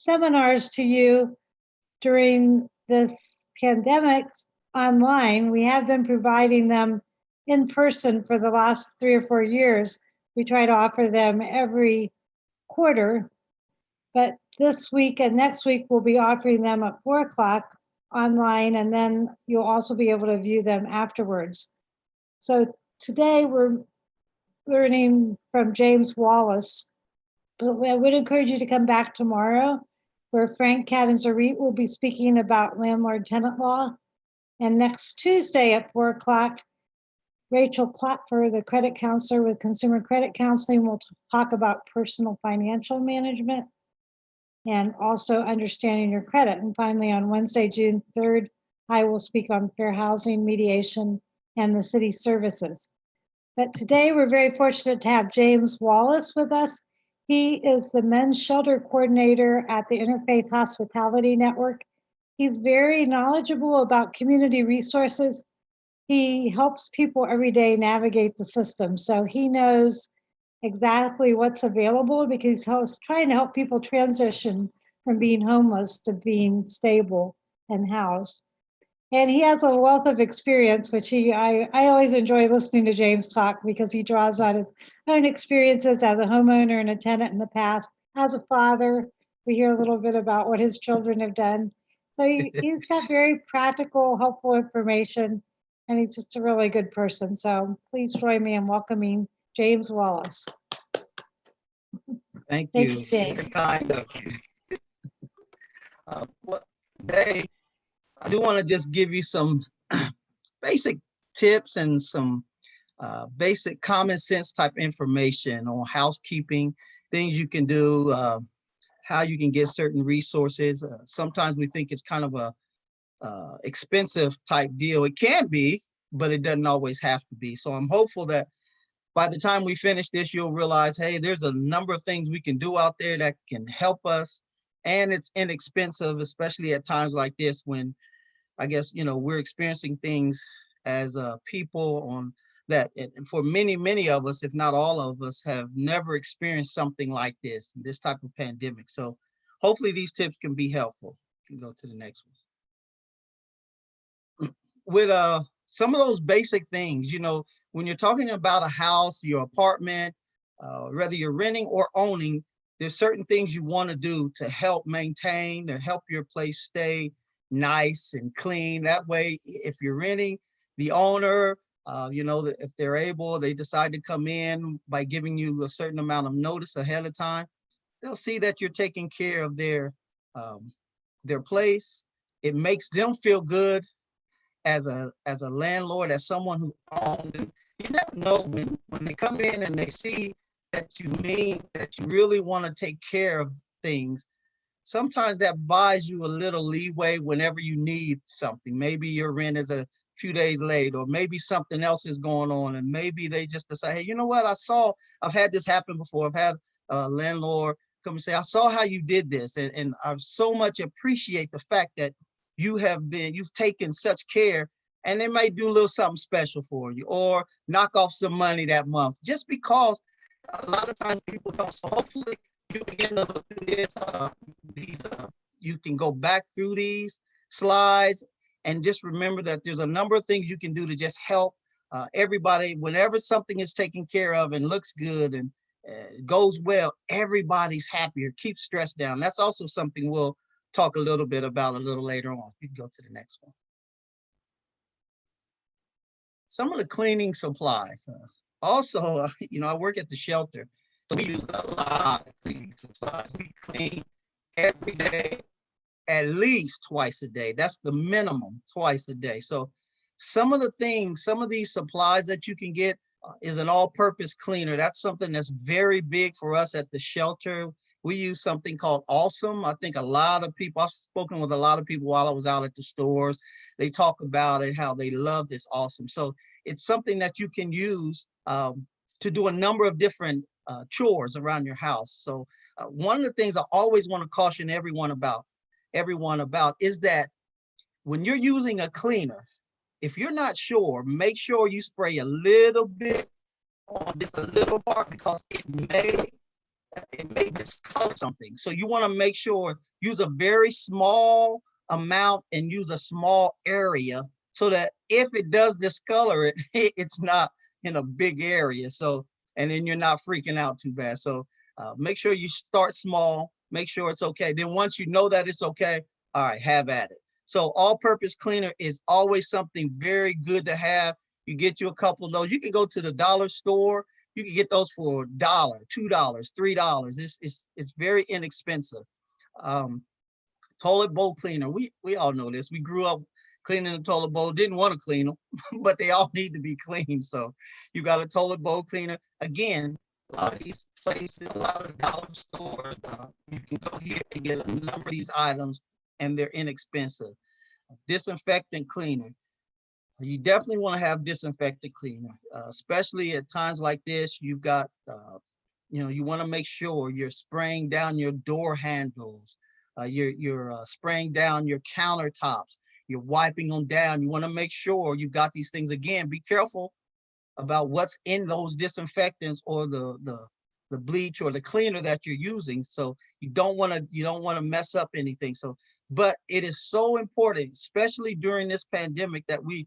seminars to you during this pandemic online. We have been providing them in person for the last 3 or 4 years. We try to offer them every quarter, but this week and next week we'll be offering them at 4 o'clock online, and then you'll also be able to view them afterwards. So today we're learning from James Wallace, but I would encourage you to come back tomorrow, where Frank Catanzarite will be speaking about landlord-tenant law. And next Tuesday at 4 o'clock, Rachel Klopfer, the credit counselor with Consumer Credit Counseling, will talk about personal financial management and also understanding your credit. And finally, on Wednesday, June 3rd, I will speak on fair housing, mediation, and the city services. But today we're very fortunate to have James Wallace with us. He is the men's shelter coordinator at the Interfaith Hospitality Network. He's very knowledgeable about community resources. He helps people every day navigate the system. So he knows exactly what's available because he's trying to help people transition from being homeless to being stable and housed. And he has a wealth of experience, which I always enjoy listening to James talk because he draws on his own experiences as a homeowner and a tenant in the past. As a father, we hear a little bit about what his children have done. So he's got very practical, helpful information, and he's just a really good person. So please join me in welcoming James Wallace. Thank you. James. Very kind of you. Today, I do want to just give you some basic tips and some basic common sense type information on housekeeping, things you can do, how you can get certain resources. Sometimes we think it's kind of a expensive type deal. It can be, but it doesn't always have to be. So I'm hopeful that by the time we finish this, you'll realize, hey, there's a number of things we can do out there that can help us. And it's inexpensive, especially at times like this when I guess, we're experiencing things as people on that. And for many, many of us, if not all of us, have never experienced something like this type of pandemic. So hopefully these tips can be helpful. You can go to the next one. With some of those basic things, when you're talking about a house, your apartment, whether you're renting or owning, there's certain things you want to do to help maintain, to help your place stay nice and clean. That way, if you're renting, the owner, if they're able, they decide to come in by giving you a certain amount of notice ahead of time, they'll see that you're taking care of their place. It makes them feel good as a landlord, as someone who owns it. You never know when they come in and they see that you mean that you really want to take care of things. Sometimes that buys you a little leeway whenever you need something. Maybe your rent is a few days late, or maybe something else is going on, and maybe they just decide, hey, you know what, I've had this happen before. I've had a landlord come and say, I saw how you did this, and I so much appreciate the fact that you've taken such care, and they might do a little something special for you, or knock off some money that month, just because a lot of times people don't. So hopefully you begin to look through this, you can go back through these slides and just remember that there's a number of things you can do to just help everybody. Whenever something is taken care of and looks good and goes well, everybody's happier, keeps stress down. That's also something we'll talk a little bit about a little later on. You can go to the next one. Some of the cleaning supplies. Also, I work at the shelter, so we use a lot of cleaning supplies. We clean every day, at least twice a day. That's the minimum, twice a day. So some of these supplies that you can get is an all-purpose cleaner. That's something that's very big for us at the shelter. We use something called Awesome. I think I've spoken with a lot of people while I was out at the stores. They talk about it, how they love this Awesome. So it's something that you can use to do a number of different chores around your house. So one of the things I always want to caution everyone about is that when you're using a cleaner, if you're not sure, make sure you spray a little bit on just a little part, because it may it may discolor something. So you want to make sure, use a very small amount and use a small area so that if it does discolor it, it's not in a big area. So, and then you're not freaking out too bad. So make sure you start small, make sure it's okay. Then once you know that it's okay, all right, have at it. So all-purpose cleaner is always something very good to have. You get you a couple of those. You can go to the dollar store. You can get those for $1, $2, $3. It's very inexpensive. Toilet bowl cleaner. We all know this. We grew up cleaning the toilet bowl. Didn't want to clean them, but they all need to be cleaned. So you got a toilet bowl cleaner. Again, a lot of these places, a lot of dollar stores, you can go here and get a number of these items, and they're inexpensive. Disinfectant cleaner. You definitely want to have disinfectant cleaner, especially at times like this. You've got, you want to make sure you're spraying down your door handles, you're spraying down your countertops, you're wiping them down. You want to make sure you've got these things. Again, be careful about what's in those disinfectants or the bleach or the cleaner that you're using. So you don't want to mess up anything. So, but it is so important, especially during this pandemic, that we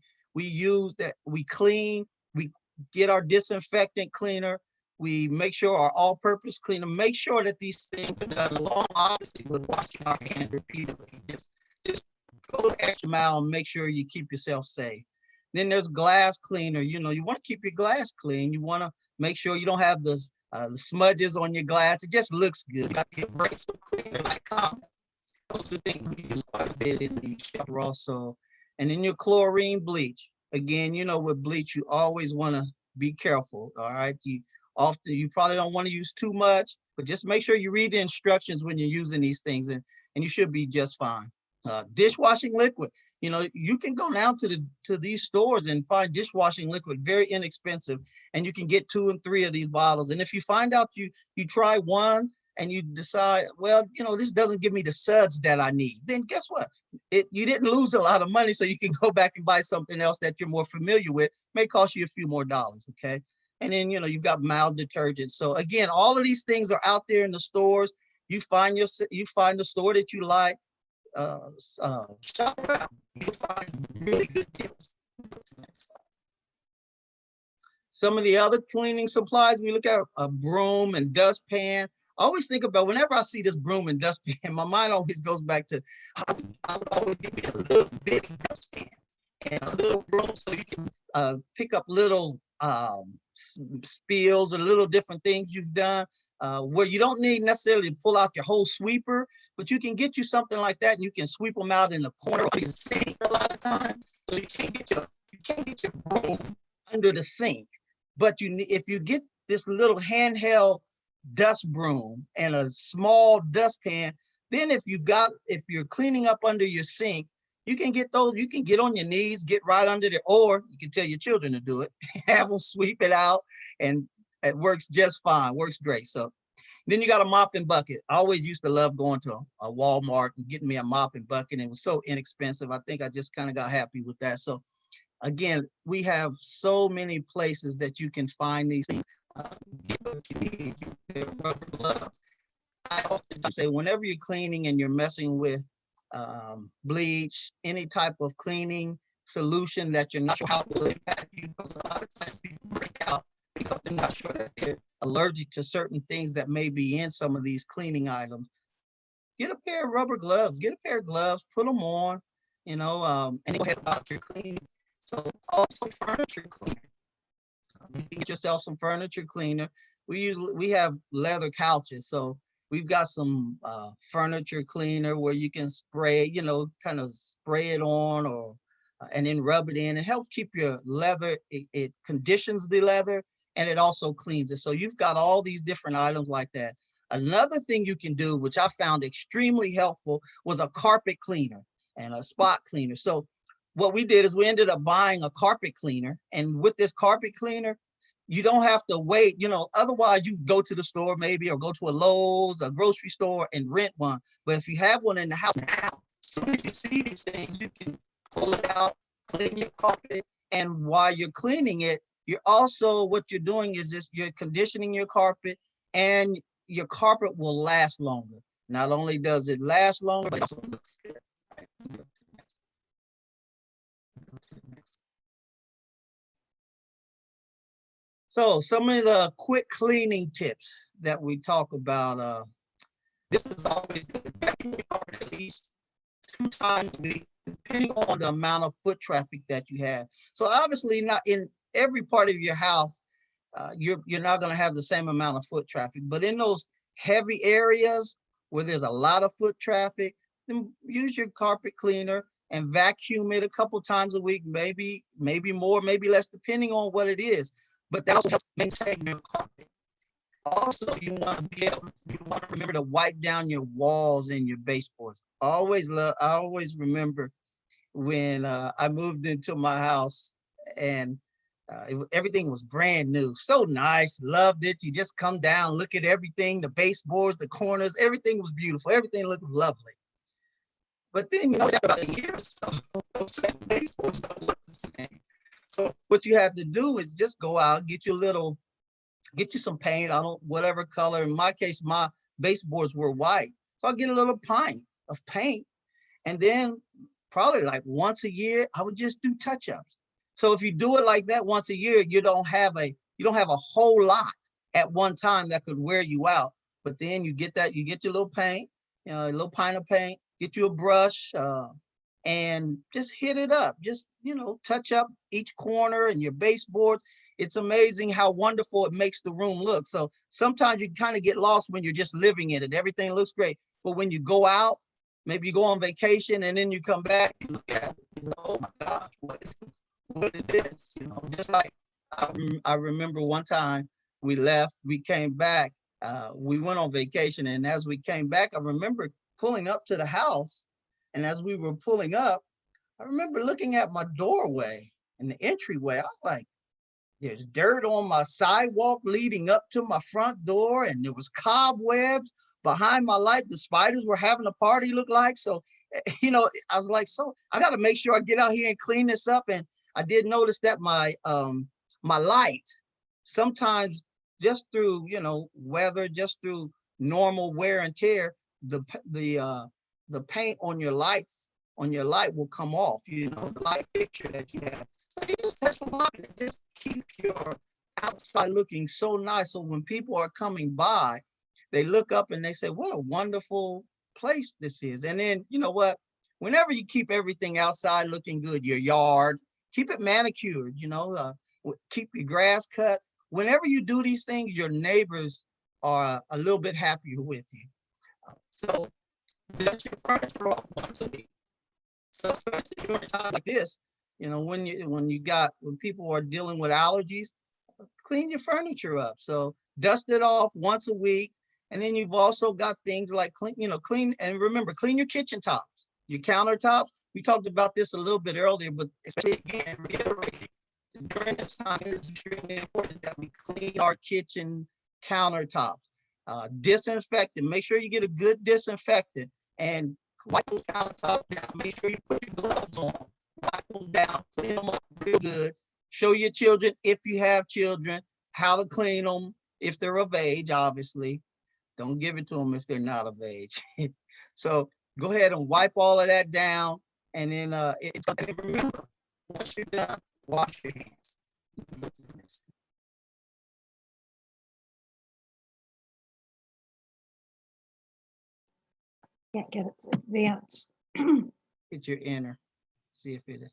clean, we get our disinfectant cleaner, we make sure our all-purpose cleaner, make sure that these things are done along, obviously, with washing our hands repeatedly. Just go the extra mile and make sure you keep yourself safe. Then there's glass cleaner. You want to keep your glass clean. You want to make sure you don't have the smudges on your glass. It just looks good. You got the abrasive cleaner like Comet. Those are things we use quite a bit in the shelter also. And then your chlorine bleach. Again, with bleach, you always want to be careful. All right. You probably don't want to use too much, but just make sure you read the instructions when you're using these things, and you should be just fine. Dishwashing liquid. You can go now to these stores and find dishwashing liquid, very inexpensive, and you can get 2 and 3 of these bottles. And if you find out you try one and you decide, well, this doesn't give me the suds that I need, then guess what? You didn't lose a lot of money, so you can go back and buy something else that you're more familiar with. May cost you a few more dollars, okay? And then, you've got mild detergent. So again, all of these things are out there in the stores. You find the store that you like, shop around. You'll find really good deals. Some of the other cleaning supplies, we look at a broom and dustpan. I always think about, whenever I see this broom and dustpan, my mind always goes back to, I would always give me a little bitty dustpan and a little broom so you can pick up little spills or little different things you've done, where you don't need necessarily to pull out your whole sweeper, but you can get you something like that and you can sweep them out in the corner of your sink a lot of times. So you can't get your broom under the sink, but if you get this little handheld dust broom and a small dustpan, then if you're cleaning up under your sink, you can get those. You can get on your knees, get right under there, or you can tell your children to do it. Have them sweep it out, and it works just fine. Works great. So then you got a mopping bucket. I always used to love going to a Walmart and getting me a mopping bucket. It was so inexpensive. I think I just kind of got happy with that. So again, we have so many places that you can find these things. Get what you need. Rubber gloves. I often say, whenever you're cleaning and you're messing with bleach, any type of cleaning solution that you're not sure how it will impact you, because a lot of times people break out because they're not sure that they're allergic to certain things that may be in some of these cleaning items. Get a pair of rubber gloves. Get a pair of gloves. Put them on. And go ahead about your cleaning. So also furniture cleaner. You can get yourself some furniture cleaner. We have leather couches, so we've got some furniture cleaner where you can spray, kind of spray it on, or and then rub it in. It helps keep your leather. It conditions the leather, and it also cleans it. So you've got all these different items like that. Another thing you can do, which I found extremely helpful, was a carpet cleaner and a spot cleaner. So what we did is we ended up buying a carpet cleaner, and with this carpet cleaner, you don't have to wait. Otherwise you go to the store maybe, or go to a Lowe's, a grocery store, and rent one. But if you have one in the house now, as soon as you see these things, you can pull it out, clean your carpet, and while you're cleaning it, what you're doing is you're conditioning your carpet, and your carpet will last longer. Not only does it last longer, but it also looks good. So some of the quick cleaning tips that we talk about, this is always good. Vacuum your carpet at least 2 times a week, depending on the amount of foot traffic that you have. So obviously not in every part of your house, you're not going to have the same amount of foot traffic, but in those heavy areas where there's a lot of foot traffic, then use your carpet cleaner and vacuum it a couple times a week, maybe more, maybe less, depending on what it is. But that also helps maintain your carpet. Also, you want to remember to wipe down your walls and your baseboards. I always remember when I moved into my house and everything was brand new, so nice, loved it. You just come down, look at everything, the baseboards, the corners, everything was beautiful, everything looked lovely. But then, after about a year or so, those same baseboards don't look the same. So what you have to do is just go out, get you some paint, whatever color. In my case, my baseboards were white, so I'll get a little pint of paint, and then probably like once a year, I would just do touch-ups. So if you do it like that once a year, you don't have a whole lot at one time that could wear you out. But then you get your little paint, a little pint of paint, get you a brush, and just hit it up. Just, touch up each corner and your baseboards. It's amazing how wonderful it makes the room look. So sometimes you kind of get lost when you're just living in it. Everything looks great. But when you go out, maybe you go on vacation and then you come back, you look at it, you go, oh my gosh, what is this? Just like I remember one time we left, we came back, we went on vacation, and as we came back, I remember pulling up to the house, and as we were pulling up, I remember looking at my doorway and the entryway. I was like, there's dirt on my sidewalk leading up to my front door, and there was cobwebs behind my light. The spiders were having a party, looked like. So, I was like, so I got to make sure I get out here and clean this up. And I did notice that my light, sometimes just through weather, just through normal wear and tear, the paint on your light will come off. The light fixture that you have. So you just touch the light, and it just keeps your outside looking so nice. So when people are coming by, they look up and they say, "What a wonderful place this is." And then you know what? Whenever you keep everything outside looking good, your yard, keep it manicured. Keep your grass cut. Whenever you do these things, your neighbors are a little bit happier with you. So dust your furniture off once a week. So especially during a time like this, when people are dealing with allergies, clean your furniture up. So dust it off once a week. And then you've also got things like clean, and remember, clean your kitchen tops, your countertops. We talked about this a little bit earlier, but especially again, reiterating, during this time, it is extremely important that we clean our kitchen countertops. Disinfect them. Make sure you get a good disinfectant and wipe those countertops down. Make sure you put your gloves on. Wipe them down, clean them up real good. Show your children, if you have children, how to clean them if they're of age, obviously. Don't give it to them if they're not of age. So go ahead and wipe all of that down. And then remember, once you're done, wash your hands. Can't get it to advance. Hit your enter. See if it,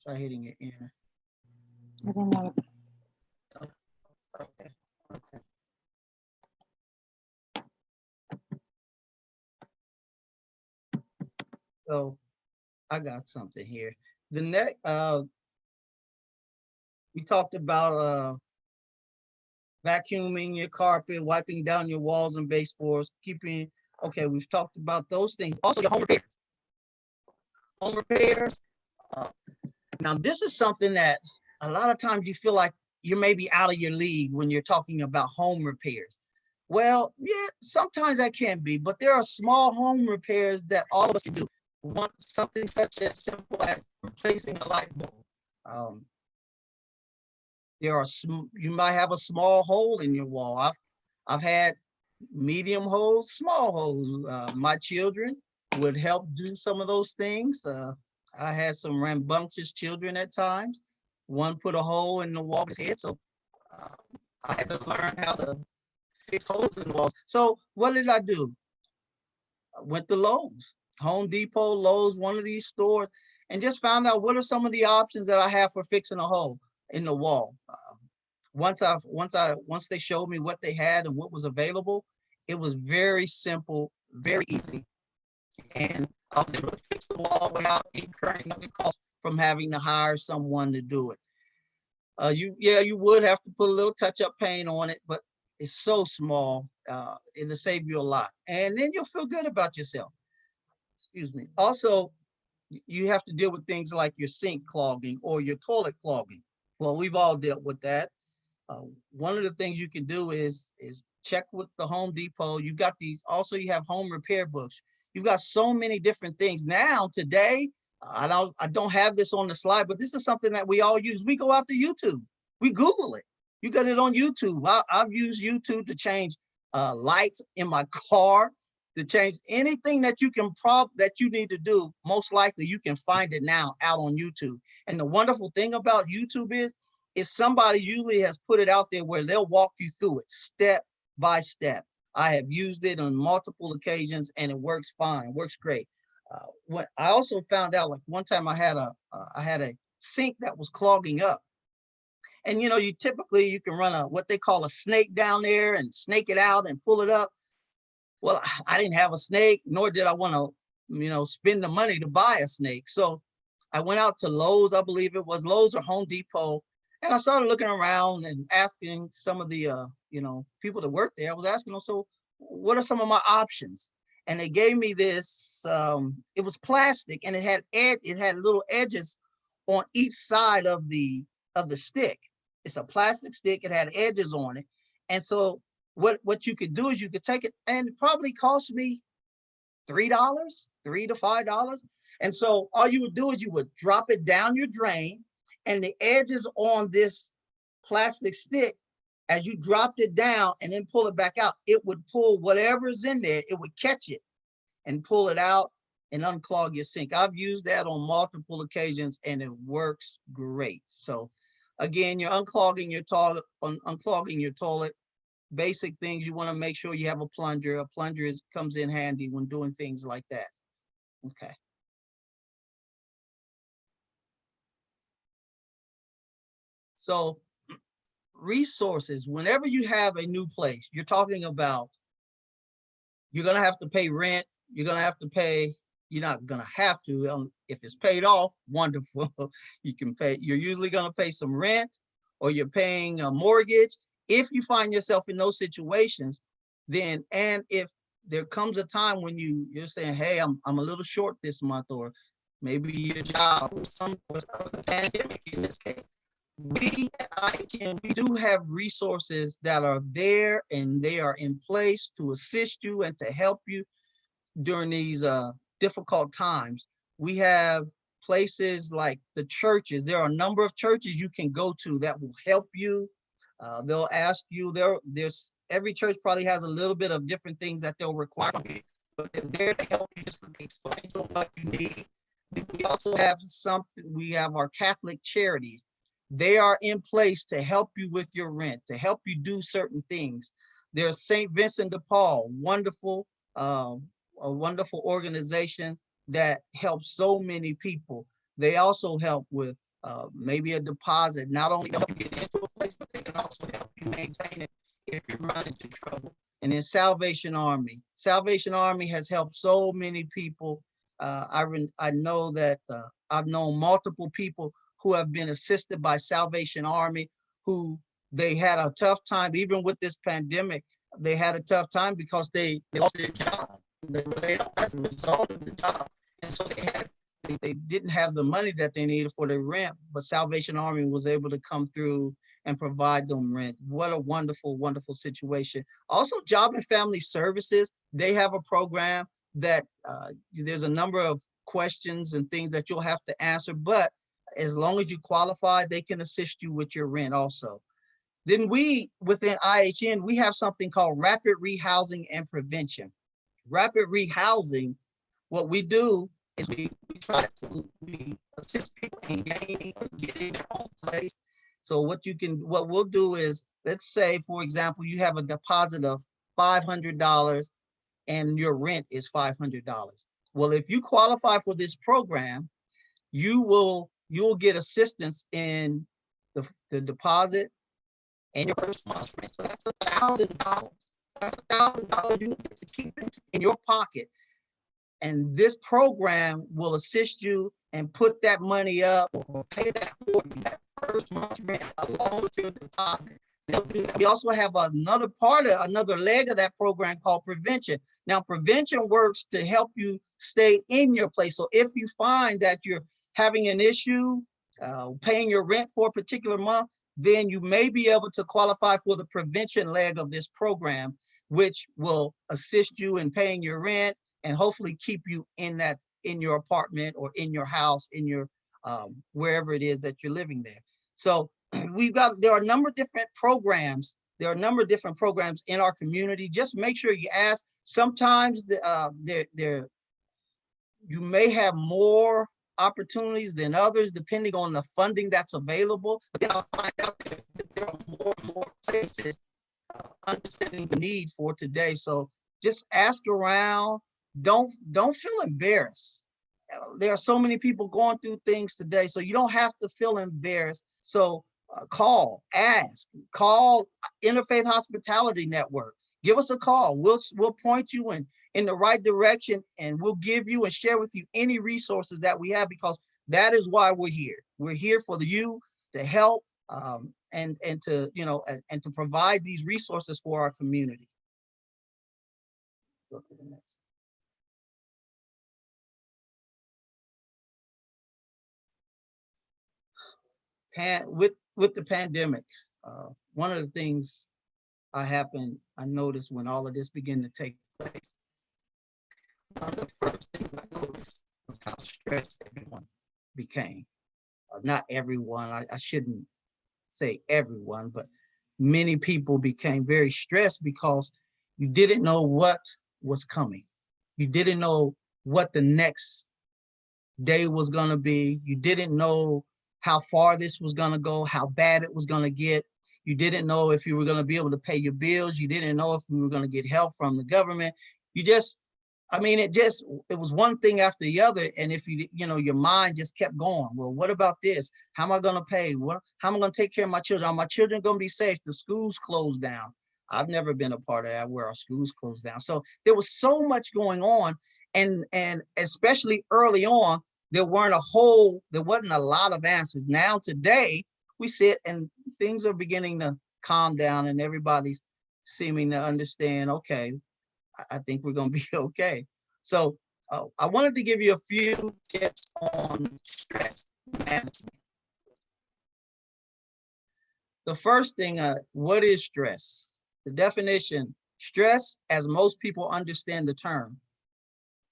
try hitting your enter. I don't know. Okay. Okay. So I got something here. The next, we talked about vacuuming your carpet, wiping down your walls and baseboards, okay, we've talked about those things. Also your home repairs. Home repairs. Now this is something that a lot of times you feel like you're maybe out of your league when you're talking about home repairs. Well, yeah, sometimes that can be, but there are small home repairs that all of us can do. Want something such as simple as replacing a light bulb. You might have a small hole in your wall. I've had medium holes, small holes. My children would help do some of those things. I had some rambunctious children at times. One put a hole in the wall of his head, so uh, I had to learn how to fix holes in the walls. So what did I do? I went to Lowe's, Home Depot, Lowe's, one of these stores, and just found out what are some of the options that I have for fixing a hole in the wall. Once they showed me what they had and what was available, it was very simple, very easy, and I was able to fix the wall without incurring other costs from having to hire someone to do it. You would have to put a little touch-up paint on it, but it's so small, it'll save you a lot, and then you'll feel good about yourself. Excuse me. Also, you have to deal with things like your sink clogging or your toilet clogging. Well, we've all dealt with that. One of the things you can do is check with the Home Depot. You got these. Also, you have home repair books. You've got so many different things now. Today, I don't have this on the slide, but this is something that we all use. We go out to YouTube. We Google it. You got it on YouTube. I've used YouTube to change lights in my car, to change anything that you need to do. Most likely, you can find it now out on YouTube. And the wonderful thing about YouTube is somebody usually has put it out there where they'll walk you through it step by step. I have used it on multiple occasions and it works fine, works great. What I also found out, like one time I had a sink that was clogging up. And you typically you can run what they call a snake down there and snake it out and pull it up. Well, I didn't have a snake, nor did I want to, spend the money to buy a snake. So I went out to Lowe's, I believe it was Lowe's or Home Depot, and I started looking around and asking some of the, people that work there. I was asking them, so what are some of my options? And they gave me this. It was plastic, and it had little edges on each side of the stick. It's a plastic stick. It had edges on it, and so what you could do is you could take it, and it probably cost me $3, $3 to $5. And so all you would do is you would drop it down your drain, and the edges on this plastic stick, as you dropped it down and then pull it back out, it would pull whatever's in there, it would catch it and pull it out and unclog your sink. I've used that on multiple occasions and it works great. So again, you're unclogging your toilet. Basic things, you want to make sure you have a plunger. A plunger comes in handy when doing things like that. Okay. So resources, whenever you have a new place, you're talking about, you're going to have to pay rent. You're going to have to pay, you're not going to have to, if it's paid off, wonderful. You can pay, you're usually going to pay some rent, or you're paying a mortgage. If you find yourself in those situations, then, and if there comes a time when you're saying, hey, I'm a little short this month, or maybe your job or the pandemic in this case, we at IHM, we do have resources that are there and they are in place to assist you and to help you during these difficult times. We have places like the churches. There are a number of churches you can go to that will help you. They'll ask you, there's every church probably has a little bit of different things that they'll require from you, but they're there to help you, just explain to what you need. We also have we have our Catholic charities. They are in place to help you with your rent, to help you do certain things. There's St. Vincent de Paul, a wonderful organization that helps so many people. They also help with maybe a deposit, not only help you get into a place, but they can also help you maintain it if you run into trouble. And then Salvation Army. Salvation Army has helped so many people. I know that I've known multiple people who have been assisted by Salvation Army, who they had a tough time, even with this pandemic. They had a tough time because they lost their job. They were laid off as a result of the job. And so they didn't have the money that they needed for their rent, but Salvation Army was able to come through and provide them rent. What a wonderful, wonderful situation. Also, Job and Family Services, they have a program that there's a number of questions and things that you'll have to answer, but as long as you qualify, they can assist you with your rent also. Then we, within IHN, we have something called rapid rehousing and prevention. Rapid rehousing, what we do is we try to assist people in gaining or getting their own place. So what we'll do is, let's say, for example, you have a deposit of $500 and your rent is $500. Well, if you qualify for this program, you'll get assistance in the deposit and your first month's rent. So that's $1,000. That's $1,000 you get to keep in your pocket. And this program will assist you and put that money up or pay that for you, that first month's rent along with your deposit. We also have another leg of that program called prevention. Now, prevention works to help you stay in your place. So if you find that you're having an issue paying your rent for a particular month, then you may be able to qualify for the prevention leg of this program, which will assist you in paying your rent and hopefully keep you in your apartment or in your house, in your wherever it is that you're living there. So there are a number of different programs. There are a number of different programs in our community. Just make sure you ask. Sometimes you may have more opportunities than others, depending on the funding that's available. But then I'll find out that there are more and more places understanding the need for today. So just ask around. Don't feel embarrassed. There are so many people going through things today, so you don't have to feel embarrassed. So call Interfaith Hospitality Network. Give us a call. We'll point you in the right direction, and we'll give you and share with you any resources that we have, because that is why we're here. We're here for you to help and to provide these resources for our community. Go to the next. With the pandemic, one of the things I noticed when all of this began to take place, one of the first things I noticed was how stressed everyone became. Not everyone, I shouldn't say everyone, but many people became very stressed because you didn't know what was coming. You didn't know what the next day was going to be. You didn't know how far this was going to go, how bad it was going to get. You didn't know if you were going to be able to pay your bills. You didn't know if you were going to get help from the government. It was one thing after the other. And if your mind just kept going, well, what about this? How am I going to pay? How am I going to take care of my children? Are my children going to be safe? The schools closed down. I've never been a part of that where our schools closed down. So there was so much going on. And especially early on, there wasn't a lot of answers. Now today we sit and things are beginning to calm down and everybody's seeming to understand, okay, I think we're going to be okay. So I wanted to give you a few tips on stress management. The first thing, what is stress? The definition, stress, as most people understand the term,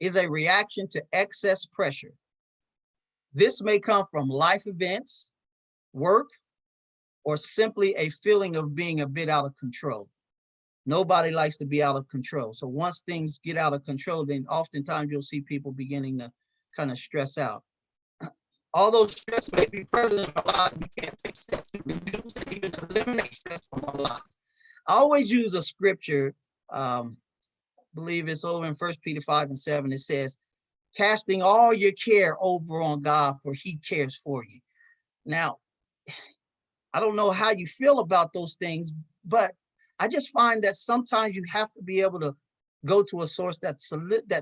is a reaction to excess pressure. This may come from life events, work, or simply a feeling of being a bit out of control. Nobody likes to be out of control. So once things get out of control, then oftentimes you'll see people beginning to kind of stress out. Although stress may be present in our lives, we can't take steps to reduce and even eliminate stress from our lives. I always use a scripture, believe it's over in 1 Peter 5:7. It says, casting all your care over on God, for he cares for you. Now, I don't know how you feel about those things, but I just find that sometimes you have to be able to go to a source that's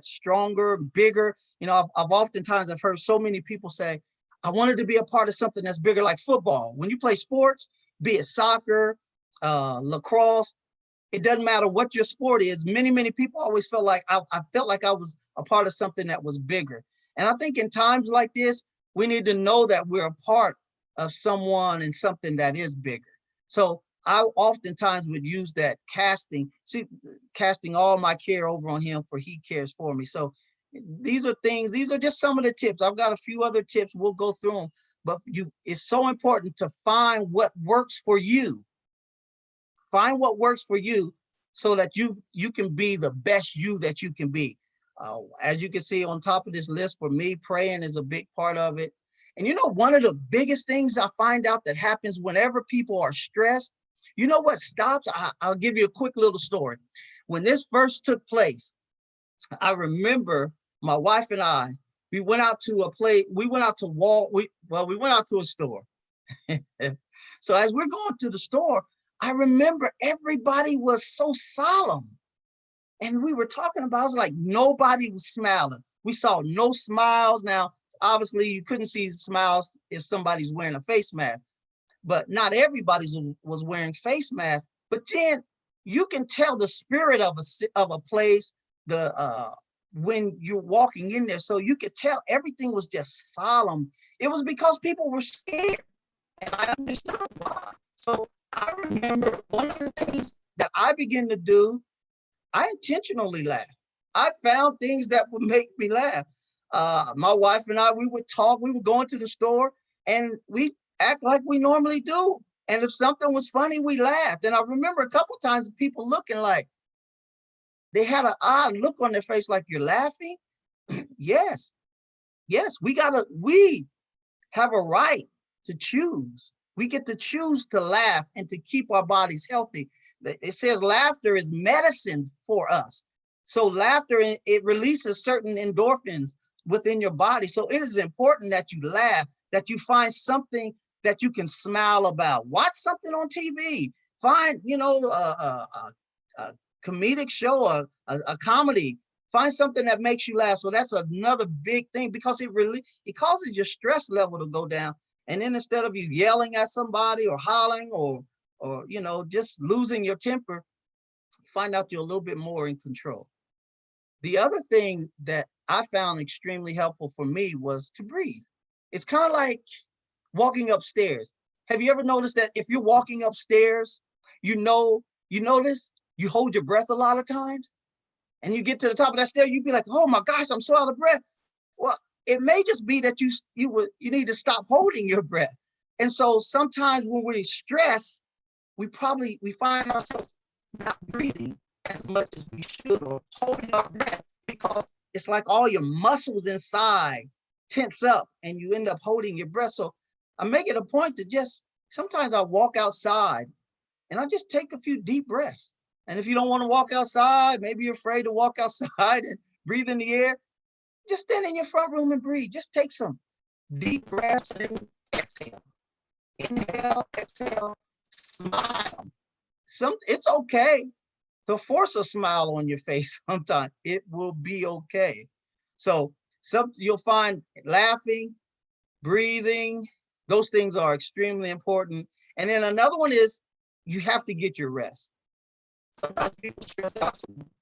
stronger, bigger. I've oftentimes heard so many people say, I wanted to be a part of something that's bigger, like football. When you play sports, be it soccer, lacrosse, it doesn't matter what your sport is. Many people always felt like I felt like I was a part of something that was bigger. And I think in times like this, we need to know that we're a part of someone and something that is bigger. So I oftentimes would use that casting all my care over on him, for he cares for me. So these are just some of the tips. I've got a few other tips. We'll go through them, but it's so important to find what works for you. Find what works for you so that you can be the best you that you can be. As you can see on top of this list, for me, praying is a big part of it. And you know, one of the biggest things I find out that happens whenever people are stressed, you know what stops? I'll give you a quick little story. When this first took place, I remember my wife and I, we went out to a place, we went out to we went out to a store. So as we're going to the store, I remember everybody was so solemn. And we were talking about, I was like, nobody was smiling. We saw no smiles. Now, obviously, you couldn't see smiles if somebody's wearing a face mask, but not everybody was wearing face masks. But then you can tell the spirit of a place, when you're walking in there. So you could tell everything was just solemn. It was because people were scared, and I understood why. So I remember one of the things that I began to do, I intentionally laugh. I found things that would make me laugh. My wife and I, we would talk, we would go into the store and we act like we normally do. And if something was funny, we laughed. And I remember a couple times people looking like, they had an odd look on their face like, you're laughing? Yes, we have a right to choose. We get to choose to laugh and to keep our bodies healthy. It says laughter is medicine for us. So laughter, it releases certain endorphins within your body. So it is important that you laugh, that you find something that you can smile about. Watch something on TV. Find, a comedic show, a comedy. Find something that makes you laugh. So that's another big thing, because it causes your stress level to go down. And then instead of you yelling at somebody or hollering or just losing your temper, find out you're a little bit more in control. The other thing that I found extremely helpful for me was to breathe. It's kind of like walking upstairs. Have you ever noticed that if you're walking upstairs, you notice you hold your breath a lot of times, and you get to the top of that stair, you'd be like, oh my gosh, I'm so out of breath. Well, it may just be that you need to stop holding your breath. And so sometimes when we're stressed, we find ourselves not breathing as much as we should, or holding our breath, because it's like all your muscles inside tense up and you end up holding your breath. So I make it a point to sometimes I walk outside and I just take a few deep breaths. And if you don't want to walk outside, maybe you're afraid to walk outside and breathe in the air, just stand in your front room and breathe. Just take some deep breaths and exhale. Inhale, exhale, smile. It's okay to force a smile on your face sometimes. It will be okay. So you'll find laughing, breathing, those things are extremely important. And then another one is you have to get your rest. Sometimes people stress out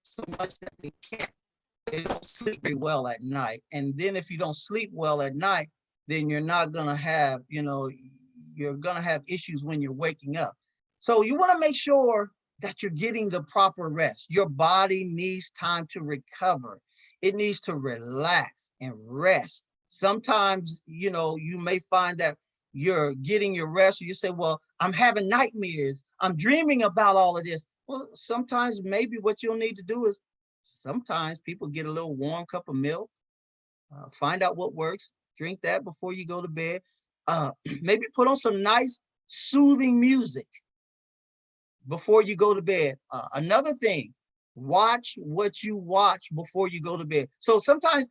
so much that they don't sleep very well at night. And then if you don't sleep well at night, then you're not gonna have, you're gonna have issues when you're waking up. So you wanna make sure that you're getting the proper rest. Your body needs time to recover. It needs to relax and rest. Sometimes, you may find that you're getting your rest. You say, well, I'm having nightmares. I'm dreaming about all of this. Well, sometimes maybe what you'll need to do is, sometimes people get a little warm cup of milk, find out what works, drink that before you go to bed. Maybe put on some nice soothing music before you go to bed. Another thing, watch what you watch before you go to bed. So sometimes,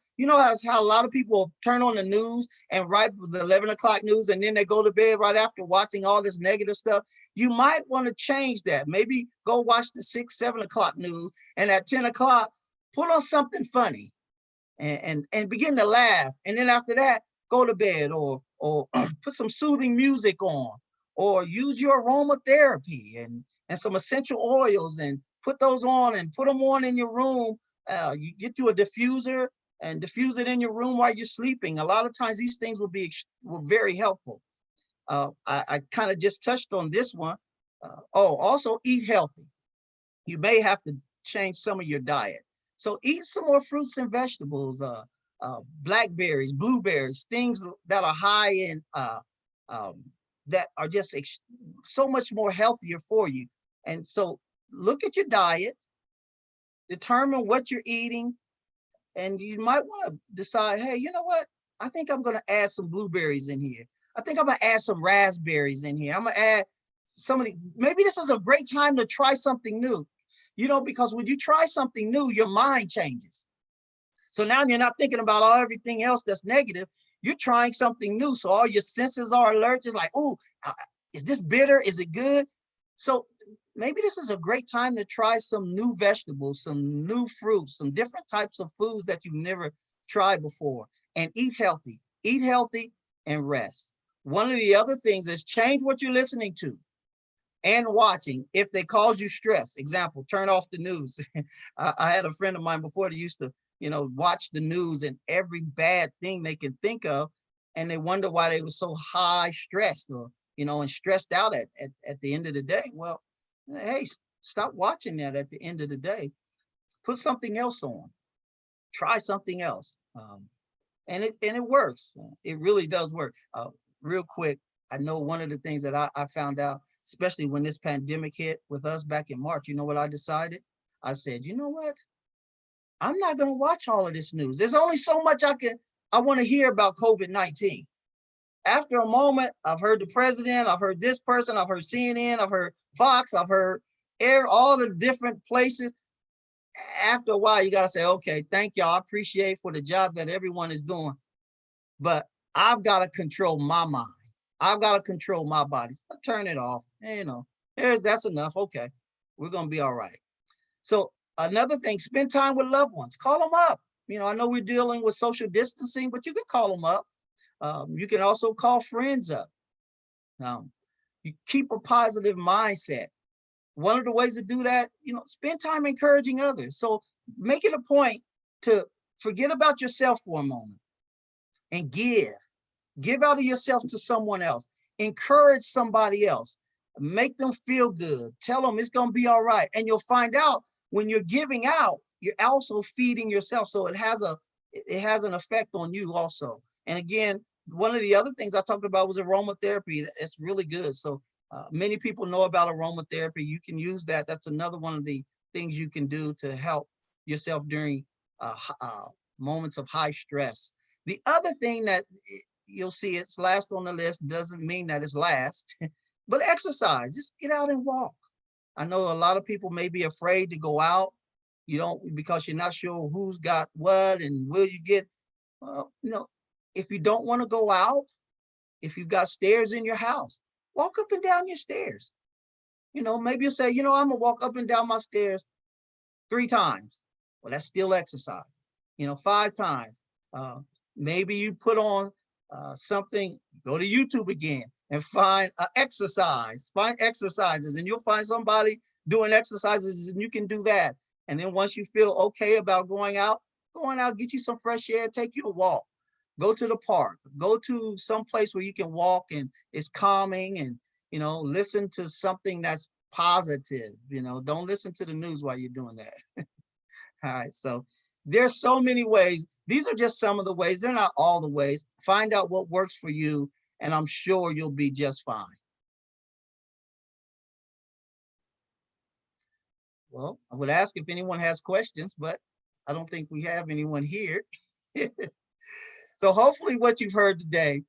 how a lot of people turn on the news and right with the 11 o'clock news, and then they go to bed right after watching all this negative stuff. You might want to change that. Maybe go watch the 6, 7 o'clock news, and at 10 o'clock, put on something funny and begin to laugh. And then after that, go to bed, or put some soothing music on, or use your aromatherapy and some essential oils, and put those on and put them on in your room. You get you a diffuser and diffuse it in your room while you're sleeping. A lot of times these things will very helpful. I kind of just touched on this one. Also eat healthy. You may have to change some of your diet. So eat some more fruits and vegetables, blackberries, blueberries, things that are high in, that are just so much more healthier for you. And so look at your diet, determine what you're eating, and you might want to decide, hey, you know what? I think I'm going to add some blueberries in here. I think I'm going to add some raspberries in here. I'm going to add maybe this is a great time to try something new, because when you try something new, your mind changes. So now you're not thinking about everything else that's negative. You're trying something new. So all your senses are alert. Just like, oh, is this bitter? Is it good? So maybe this is a great time to try some new vegetables, some new fruits, some different types of foods that you've never tried before, and eat healthy and rest. One of the other things is change what you're listening to and watching if they cause you stress. Example, turn off the news. I had a friend of mine before that used to, watch the news and every bad thing they can think of, and they wonder why they were so high stressed or, and stressed out at the end of the day. Well, hey, stop watching that at the end of the day. Put something else on. Try something else. And it works. It really does work. Real quick, I know one of the things that I found out, especially when this pandemic hit with us back in March, you know what I decided? I said, you know what? I'm not going to watch all of this news. There's only so much I want to hear about COVID-19. After a moment, I've heard the president, I've heard this person, I've heard CNN, I've heard Fox, I've heard all the different places. After a while, you got to say, okay, thank y'all. I appreciate for the job that everyone is doing. But I've got to control my mind. I've got to control my body. So turn it off. That's enough. Okay, we're going to be all right. So another thing, spend time with loved ones. Call them up. I know we're dealing with social distancing, but you can call them up. You can also call friends up. You keep a positive mindset. One of the ways to do that, spend time encouraging others. So make it a point to forget about yourself for a moment and give out of yourself to someone else. Encourage somebody else. Make them feel good. Tell them it's going to be all right. And you'll find out when you're giving out, you're also feeding yourself. So it has an effect on you also. And again, one of the other things I talked about was aromatherapy. It's really good. So many people know about aromatherapy. You can use that. That's another one of the things you can do to help yourself during moments of high stress. The other thing that you'll see it's last on the list doesn't mean that it's last, but exercise. Just get out and walk. I know a lot of people may be afraid to go out, because you're not sure who's got what and will you get. Well, if you don't want to go out, if you've got stairs in your house, walk up and down your stairs. Maybe you'll say, I'm gonna walk up and down my stairs 3 times. Well, that's still exercise. 5 times. Maybe you put on something, go to YouTube again and find exercises, and you'll find somebody doing exercises and you can do that. And then once you feel okay about going out, get you some fresh air, take you a walk. Go to the park, go to some place where you can walk and it's calming, and, listen to something that's positive. Don't listen to the news while you're doing that. All right. So there's so many ways. These are just some of the ways. They're not all the ways. Find out what works for you, and I'm sure you'll be just fine. Well, I would ask if anyone has questions, but I don't think we have anyone here. So hopefully what you've heard today,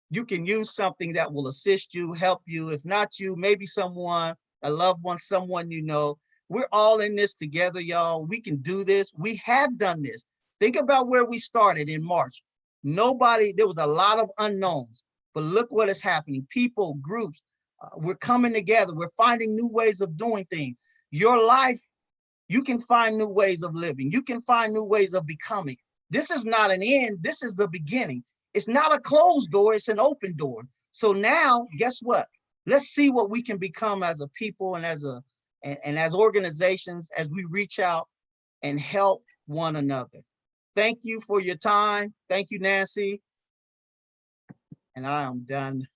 you can use something that will assist you, help you. If not you, maybe someone, a loved one, someone you know. We're all in this together, y'all. We can do this. We have done this. Think about where we started in March. There was a lot of unknowns, but look what is happening. People, groups, we're coming together. We're finding new ways of doing things. Your life, you can find new ways of living. You can find new ways of becoming. This is not an end. This is the beginning. It's not a closed door. It's an open door. So now, guess what? Let's see what we can become as a people and as organizations as we reach out and help one another. Thank you for your time. Thank you, Nancy. And I am done.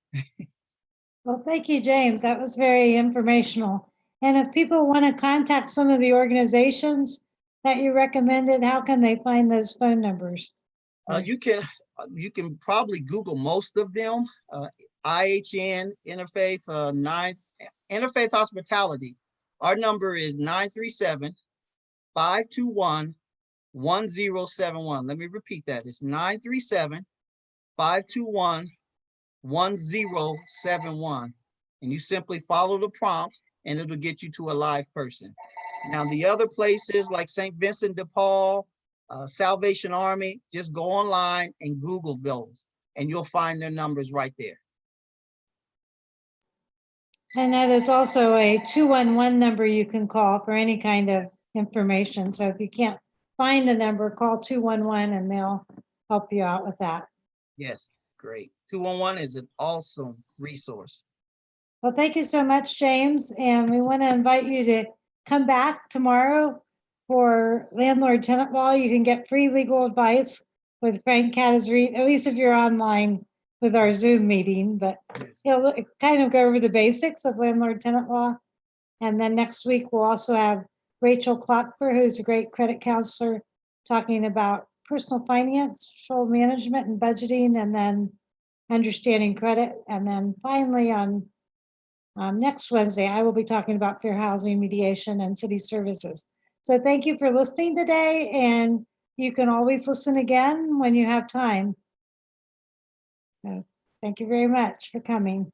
Well, thank you, James. That was very informational. And if people want to contact some of the organizations that you recommended, how can they find those phone numbers? You can probably Google most of them. IHN Interfaith 9th Interfaith Hospitality, our number is 937-521-1071. Let me repeat that. It's 937-521-1071. And you simply follow the prompts and it'll get you to a live person. Now, the other places like St. Vincent de Paul, Salvation Army, just go online and Google those and you'll find their numbers right there. And now there's also a 211 number you can call for any kind of information. So if you can't find the number, call 211 and they'll help you out with that. Yes, great. 211 is an awesome resource. Well, thank you so much, James. And we want to invite you to come back tomorrow for landlord tenant law. You can get free legal advice with Frank Catazreet, at least if you're online with our Zoom meeting, but he'll kind of go over the basics of landlord tenant law. And then next week, we'll also have Rachel Klopfer, who's a great credit counselor, talking about personal finance, financial management and budgeting, and then understanding credit. And then finally on next Wednesday, I will be talking about fair housing mediation and city services. So thank you for listening today, and you can always listen again when you have time. So thank you very much for coming.